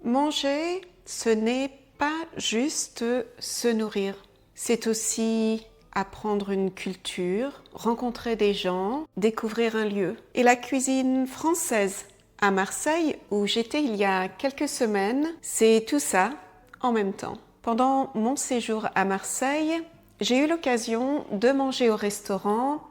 Manger, ce n'est pas juste se nourrir. C'est aussi apprendre une culture, rencontrer des gens, découvrir un lieu. Et la cuisine française à Marseille, où j'étais il y a quelques semaines, c'est tout ça en même temps. Pendant mon séjour à Marseille, j'ai eu l'occasion de manger au restaurant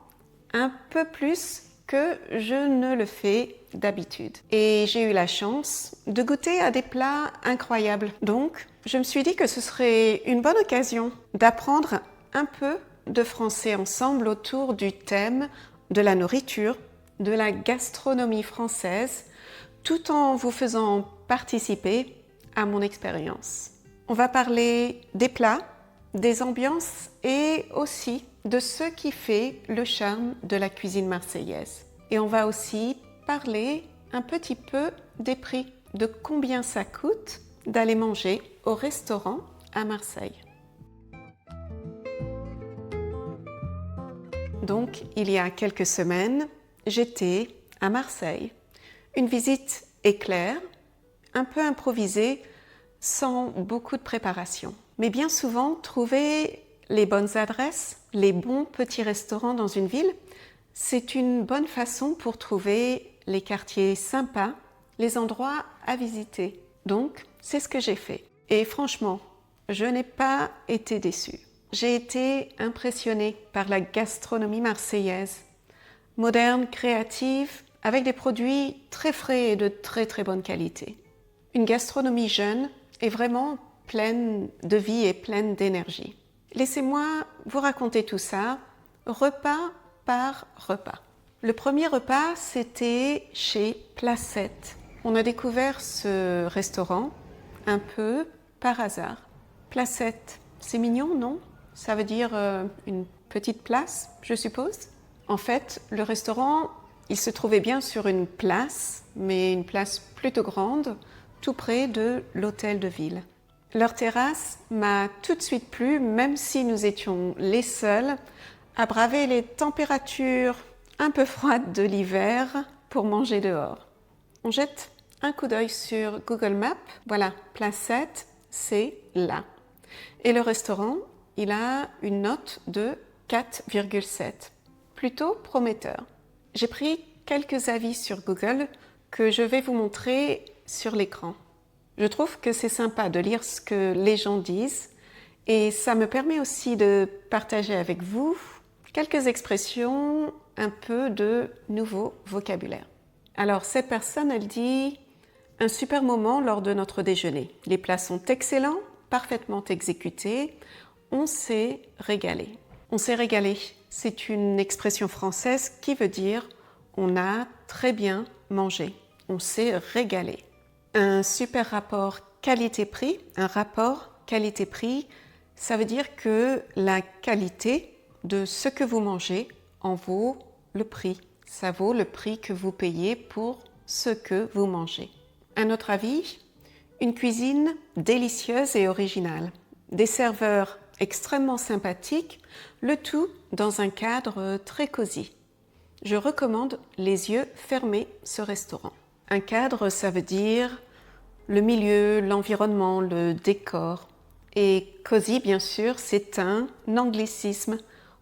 un peu plus que je ne le fais d'habitude. Et j'ai eu la chance de goûter à des plats incroyables. Donc, je me suis dit que ce serait une bonne occasion d'apprendre un peu de français ensemble autour du thème de la nourriture, de la gastronomie française, tout en vous faisant participer à mon expérience. On va parler des plats, des ambiances et aussi de ce qui fait le charme de la cuisine marseillaise. Et on va aussi parler un petit peu des prix, de combien ça coûte d'aller manger au restaurant à Marseille. Donc, il y a quelques semaines, j'étais à Marseille. Une visite éclair, un peu improvisée, sans beaucoup de préparation. Mais bien souvent, trouver les bonnes adresses, les bons petits restaurants dans une ville, c'est une bonne façon pour trouver les quartiers sympas, les endroits à visiter. Donc, c'est ce que j'ai fait. Et franchement, je n'ai pas été déçue. J'ai été impressionnée par la gastronomie marseillaise, moderne, créative, avec des produits très frais et de très très bonne qualité. Une gastronomie jeune et vraiment pleine de vie et pleine d'énergie. Laissez-moi vous raconter tout ça, repas par repas. Le premier repas, c'était chez Placette. On a découvert ce restaurant un peu par hasard. Placette, c'est mignon, non? Ça veut dire une petite place, je suppose. En fait, le restaurant, il se trouvait bien sur une place, mais une place plutôt grande, tout près de l'hôtel de ville. Leur terrasse m'a tout de suite plu, même si nous étions les seuls à braver les températures un peu froides de l'hiver pour manger dehors. On jette un coup d'œil sur Google Maps. Voilà, Placette, c'est là. Et le restaurant, il a une note de 4,7. Plutôt prometteur. J'ai pris quelques avis sur Google que je vais vous montrer sur l'écran. Je trouve que c'est sympa de lire ce que les gens disent et ça me permet aussi de partager avec vous quelques expressions, un peu de nouveau vocabulaire. Alors, cette personne, elle dit « Un super moment lors de notre déjeuner. Les plats sont excellents, parfaitement exécutés. On s'est régalé. » On s'est régalé, c'est une expression française qui veut dire « on a très bien mangé ». On s'est régalé. Un super rapport qualité-prix, un rapport qualité-prix, ça veut dire que la qualité de ce que vous mangez en vaut le prix. Ça vaut le prix que vous payez pour ce que vous mangez. Un autre avis, une cuisine délicieuse et originale. Des serveurs extrêmement sympathiques, le tout dans un cadre très cosy. Je recommande les yeux fermés ce restaurant. Un cadre, ça veut dire le milieu, l'environnement, le décor. Et cosy, bien sûr, c'est un anglicisme.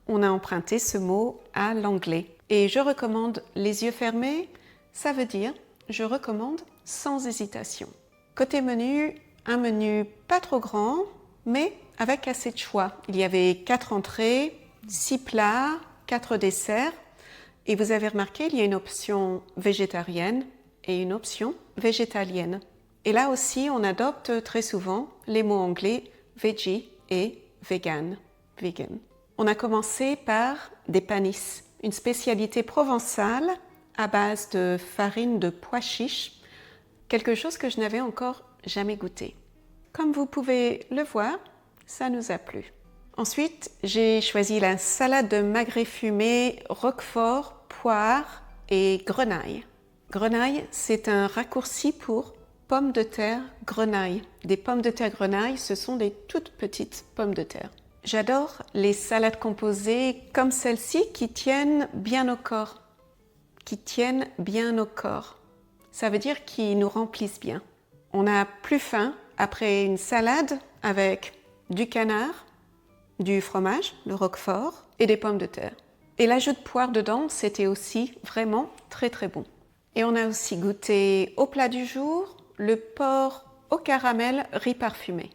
On a emprunté ce mot à l'anglais. Et je recommande les yeux fermés, ça veut dire je recommande sans hésitation. Côté menu, un menu pas trop grand, mais avec assez de choix. Il y avait 4 entrées, 6 plats, 4 desserts. Et vous avez remarqué, il y a une option végétarienne et une option végétalienne. Et là aussi, on adopte très souvent les mots anglais veggie et vegan. On a commencé par des panis, une spécialité provençale à base de farine de pois chiches, quelque chose que je n'avais encore jamais goûté. Comme vous pouvez le voir, ça nous a plu. Ensuite, j'ai choisi la salade de magret fumé, roquefort, poire et grenaille. Grenaille, c'est un raccourci pour pommes de terre grenaille. Des pommes de terre grenaille, ce sont des toutes petites pommes de terre. J'adore les salades composées comme celle-ci qui tiennent bien au corps. Ça veut dire qu'ils nous remplissent bien. On n'a plus faim après une salade avec du canard, du fromage, le roquefort et des pommes de terre. Et l'ajout de poire dedans, c'était aussi vraiment très très bon. Et on a aussi goûté au plat du jour, le porc au caramel riz parfumé.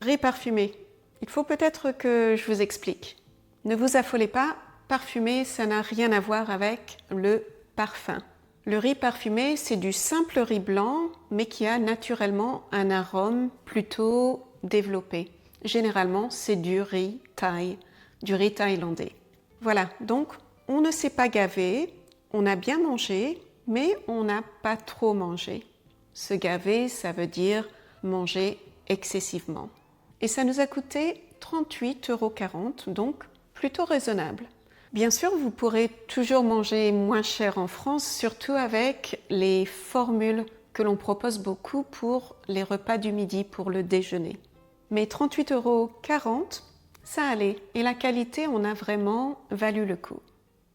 Riz parfumé, il faut peut-être que je vous explique. Ne vous affolez pas, parfumé, ça n'a rien à voir avec le parfum. Le riz parfumé, c'est du simple riz blanc, mais qui a naturellement un arôme plutôt développé. Généralement, c'est du riz thaï, du riz thaïlandais. Voilà, donc on ne s'est pas gavé, on a bien mangé, mais on n'a pas trop mangé. Se gaver, ça veut dire manger excessivement. Et ça nous a coûté 38,40 €, donc plutôt raisonnable. Bien sûr, vous pourrez toujours manger moins cher en France, surtout avec les formules que l'on propose beaucoup pour les repas du midi, pour le déjeuner. Mais 38,40 €, ça allait. Et la qualité, on a vraiment valu le coup.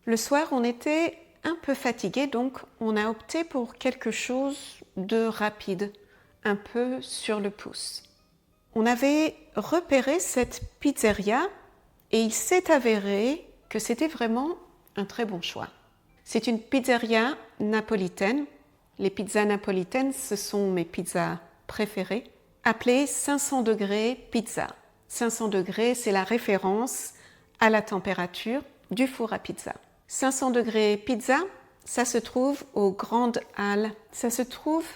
Le soir, on était un peu fatigué, donc on a opté pour quelque chose de rapide, un peu sur le pouce. On avait repéré cette pizzeria et il s'est avéré que c'était vraiment un très bon choix. C'est une pizzeria napolitaine. Les pizzas napolitaines, ce sont mes pizzas préférées, appelée 500 degrés pizza. 500 degrés, c'est la référence à la température du four à pizza. 500 degrés pizza, ça se trouve aux Grandes Halles. Ça se trouve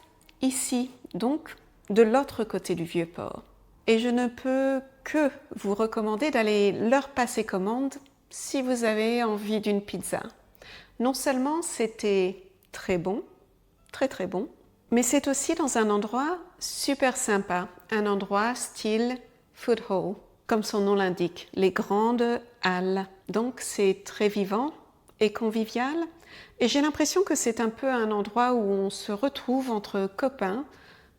ici, donc de l'autre côté du Vieux-Port. Et je ne peux que vous recommander d'aller leur passer commande si vous avez envie d'une pizza. Non seulement c'était très bon, très très bon, mais c'est aussi dans un endroit super sympa, un endroit style food hall, comme son nom l'indique, les Grandes Halles. Donc c'est très vivant et convivial, et j'ai l'impression que c'est un peu un endroit où on se retrouve entre copains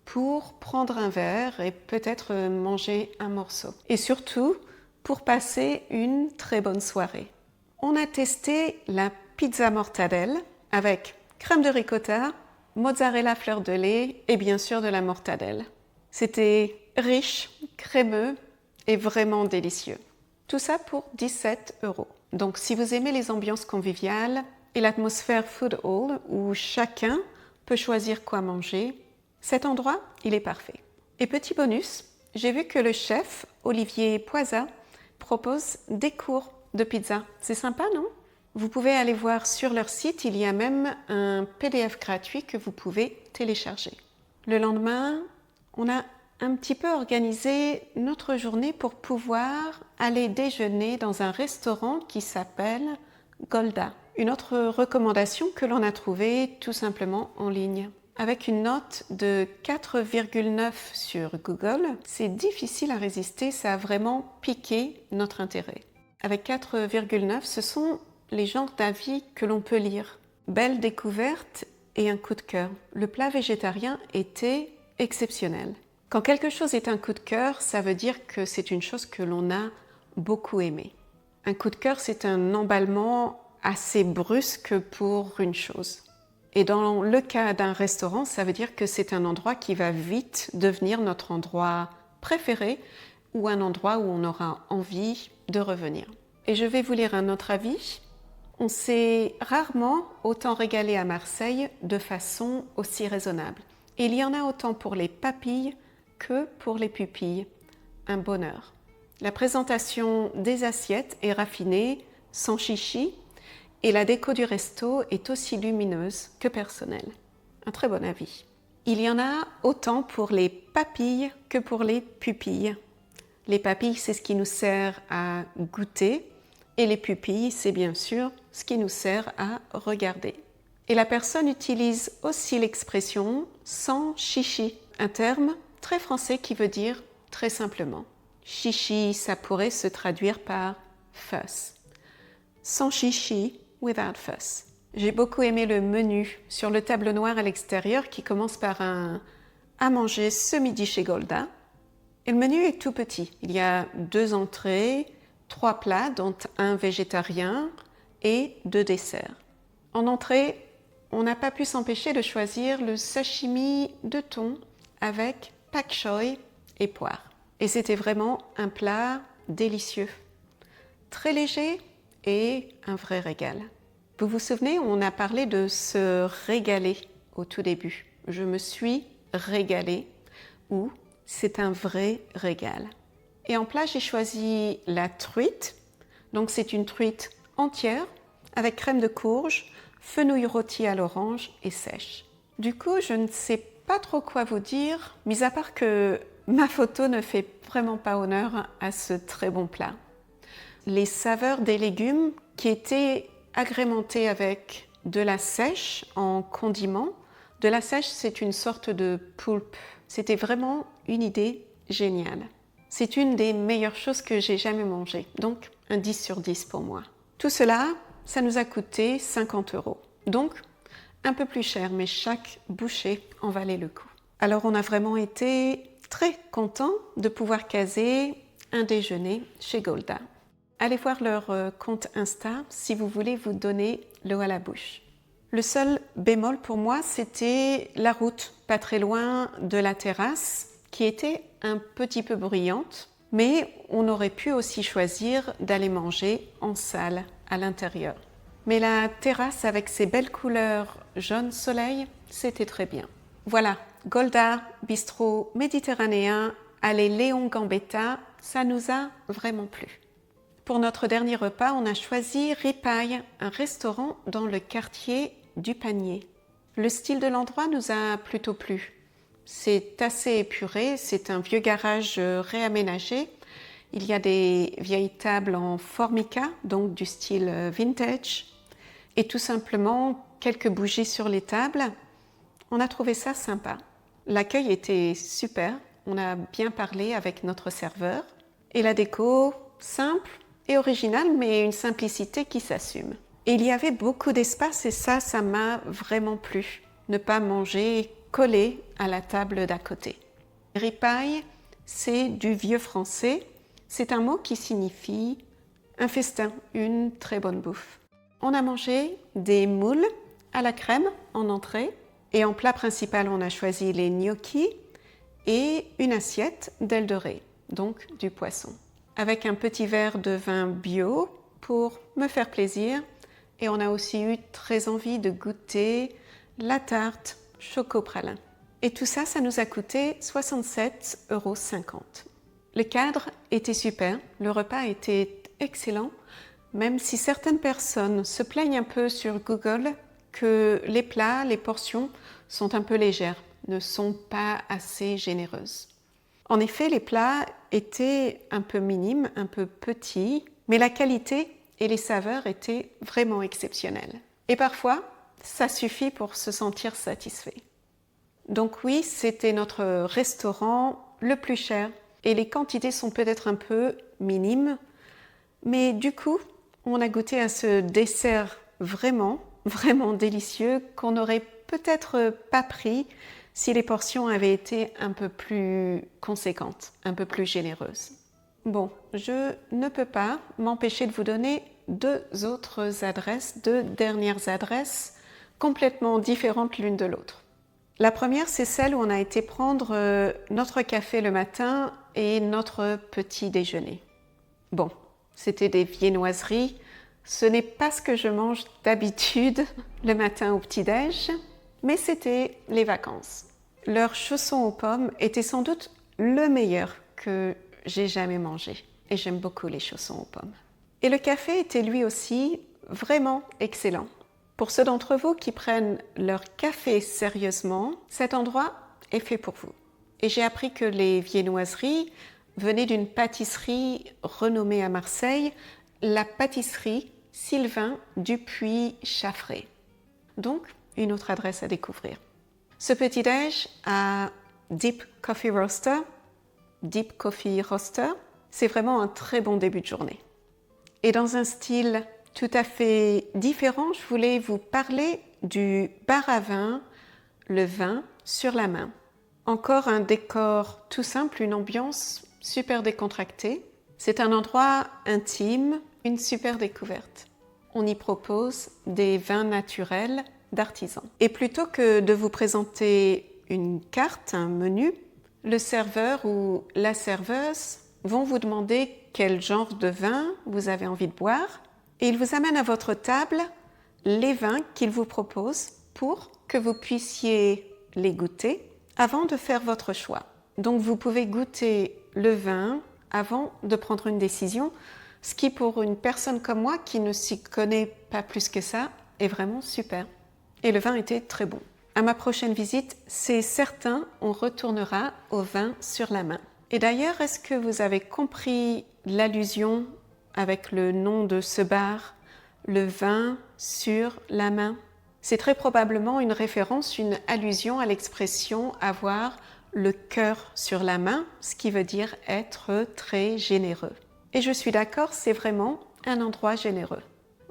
pour prendre un verre et peut-être manger un morceau. Et surtout, pour passer une très bonne soirée. On a testé la pizza mortadelle avec crème de ricotta, mozzarella fleur de lait et bien sûr de la mortadelle. C'était riche, crémeux et vraiment délicieux. Tout ça pour 17 €. Donc si vous aimez les ambiances conviviales et l'atmosphère food hall où chacun peut choisir quoi manger, cet endroit, il est parfait. Et petit bonus, j'ai vu que le chef, Olivier Poisa, propose des cours de pizza. C'est sympa, non? Vous pouvez aller voir sur leur site, il y a même un PDF gratuit que vous pouvez télécharger. Le lendemain, on a un petit peu organisé notre journée pour pouvoir aller déjeuner dans un restaurant qui s'appelle Golda. Une autre recommandation que l'on a trouvée tout simplement en ligne. Avec une note de 4,9 sur Google, c'est difficile à résister, ça a vraiment piqué notre intérêt. Avec 4,9, ce sont les genres d'avis que l'on peut lire. Belle découverte et un coup de cœur. Le plat végétarien était exceptionnel. Quand quelque chose est un coup de cœur, ça veut dire que c'est une chose que l'on a beaucoup aimée. Un coup de cœur, c'est un emballement assez brusque pour une chose. Et dans le cas d'un restaurant, ça veut dire que c'est un endroit qui va vite devenir notre endroit préféré ou un endroit où on aura envie de revenir. Et je vais vous lire un autre avis. On s'est rarement autant régalé à Marseille de façon aussi raisonnable. Et il y en a autant pour les papilles que pour les pupilles. Un bonheur. La présentation des assiettes est raffinée, sans chichi, et la déco du resto est aussi lumineuse que personnelle. Un très bon avis. Il y en a autant pour les papilles que pour les pupilles. Les papilles, c'est ce qui nous sert à goûter, et les pupilles, c'est bien sûr ce qui nous sert à regarder. Et la personne utilise aussi l'expression « sans chichi », un terme très français qui veut dire très simplement. Chichi, ça pourrait se traduire par fuss. Sans chichi, without fuss. J'ai beaucoup aimé le menu sur le tableau noir à l'extérieur qui commence par un « à manger ce midi chez Golda ». Et le menu est tout petit. Il y a 2 entrées, 3 plats, dont un végétarien et 2 desserts. En entrée, on n'a pas pu s'empêcher de choisir le sashimi de thon avec pak choi et poire. Et c'était vraiment un plat délicieux, très léger et un vrai régal. Vous vous souvenez, on a parlé de se régaler au tout début. Je me suis régalée, ou c'est un vrai régal. Et en plat, j'ai choisi la truite. Donc c'est une truite entière avec crème de courge, fenouil rôti à l'orange et sèche. Du coup, je ne sais pas trop quoi vous dire, mis à part que ma photo ne fait vraiment pas honneur à ce très bon plat. Les saveurs des légumes qui étaient agrémentés avec de la sèche en condiment. De la sèche, c'est une sorte de poulpe. C'était vraiment une idée géniale. C'est une des meilleures choses que j'ai jamais mangées, donc un 10 sur 10 pour moi. Tout cela, ça nous a coûté 50 €. Donc, un peu plus cher, mais chaque bouchée en valait le coup. Alors, on a vraiment été très contents de pouvoir caser un déjeuner chez Golda. Allez voir leur compte Insta si vous voulez vous donner l'eau à la bouche. Le seul bémol pour moi, c'était la route, pas très loin de la terrasse, qui était un petit peu bruyante, mais on aurait pu aussi choisir d'aller manger en salle à l'intérieur. Mais la terrasse avec ses belles couleurs jaune soleil, c'était très bien. Voilà, Golda, bistrot méditerranéen, allée Léon Gambetta, ça nous a vraiment plu. Pour notre dernier repas, on a choisi Ripaille, un restaurant dans le quartier du Panier. Le style de l'endroit nous a plutôt plu. C'est assez épuré, c'est un vieux garage réaménagé. Il y a des vieilles tables en formica, donc du style vintage, et tout simplement quelques bougies sur les tables. On a trouvé ça sympa. L'accueil était super, on a bien parlé avec notre serveur. Et la déco, simple et originale, mais une simplicité qui s'assume. Et il y avait beaucoup d'espace et ça m'a vraiment plu. Ne pas manger collé à la table d'à côté. Ripaille, c'est du vieux français. C'est un mot qui signifie un festin, une très bonne bouffe. On a mangé des moules à la crème en entrée et en plat principal, on a choisi les gnocchis et une assiette d'ailes de raie, donc du poisson, avec un petit verre de vin bio pour me faire plaisir. Et on a aussi eu très envie de goûter la tarte choco-pralin. Et tout ça, ça nous a coûté 67,50 €. Le cadre était super, le repas était excellent, même si certaines personnes se plaignent un peu sur Google que les plats, les portions sont un peu légères, ne sont pas assez généreuses. En effet, les plats étaient un peu minimes, un peu petits, mais la qualité et les saveurs étaient vraiment exceptionnelles. Et parfois, ça suffit pour se sentir satisfait. Donc oui, c'était notre restaurant le plus cher et les quantités sont peut-être un peu minimes, mais du coup, on a goûté à ce dessert vraiment délicieux qu'on n'aurait peut-être pas pris si les portions avaient été un peu plus conséquentes, un peu plus généreuses. Bon, je ne peux pas m'empêcher de vous donner deux dernières adresses complètement différentes l'une de l'autre. La première, c'est celle où on a été prendre notre café le matin et notre petit déjeuner. Bon, c'était des viennoiseries. Ce n'est pas ce que je mange d'habitude le matin au petit-déj, mais c'était les vacances. Leur chausson aux pommes était sans doute le meilleur que j'ai jamais mangé. Et j'aime beaucoup les chaussons aux pommes. Et le café était lui aussi vraiment excellent. Pour ceux d'entre vous qui prennent leur café sérieusement, cet endroit est fait pour vous. Et j'ai appris que les viennoiseries venaient d'une pâtisserie renommée à Marseille, la pâtisserie Sylvain Dupuis-Chaffré. Donc, une autre adresse à découvrir. Ce petit-déj à Deep Coffee Roaster, c'est vraiment un très bon début de journée. Et dans un style tout à fait différent, je voulais vous parler du bar à vin, le vin sur la main. Encore un décor tout simple, une ambiance super décontractée. C'est un endroit intime, une super découverte. On y propose des vins naturels d'artisans. Et plutôt que de vous présenter une carte, un menu, le serveur ou la serveuse vont vous demander quel genre de vin vous avez envie de boire et ils vous amènent à votre table les vins qu'ils vous proposent pour que vous puissiez les goûter avant de faire votre choix. Donc vous pouvez goûter le vin avant de prendre une décision, ce qui pour une personne comme moi qui ne s'y connaît pas plus que ça est vraiment super. Et le vin était très bon. À ma prochaine visite, c'est certain, on retournera au vin sur la main. Et d'ailleurs, est-ce que vous avez compris l'allusion avec le nom de ce bar, le vin sur la main? C'est très probablement une référence, une allusion à l'expression avoir le cœur sur la main, ce qui veut dire être très généreux. Et je suis d'accord, c'est vraiment un endroit généreux.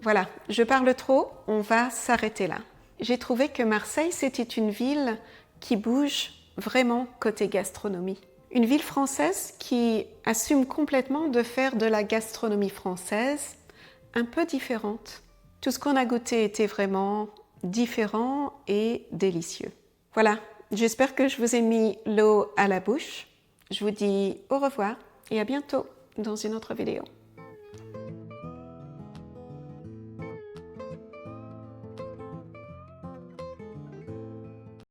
Voilà, je parle trop, on va s'arrêter là. J'ai trouvé que Marseille, c'était une ville qui bouge vraiment côté gastronomie. Une ville française qui assume complètement de faire de la gastronomie française un peu différente. Tout ce qu'on a goûté était vraiment différent et délicieux. Voilà, j'espère que je vous ai mis l'eau à la bouche. Je vous dis au revoir et à bientôt dans une autre vidéo.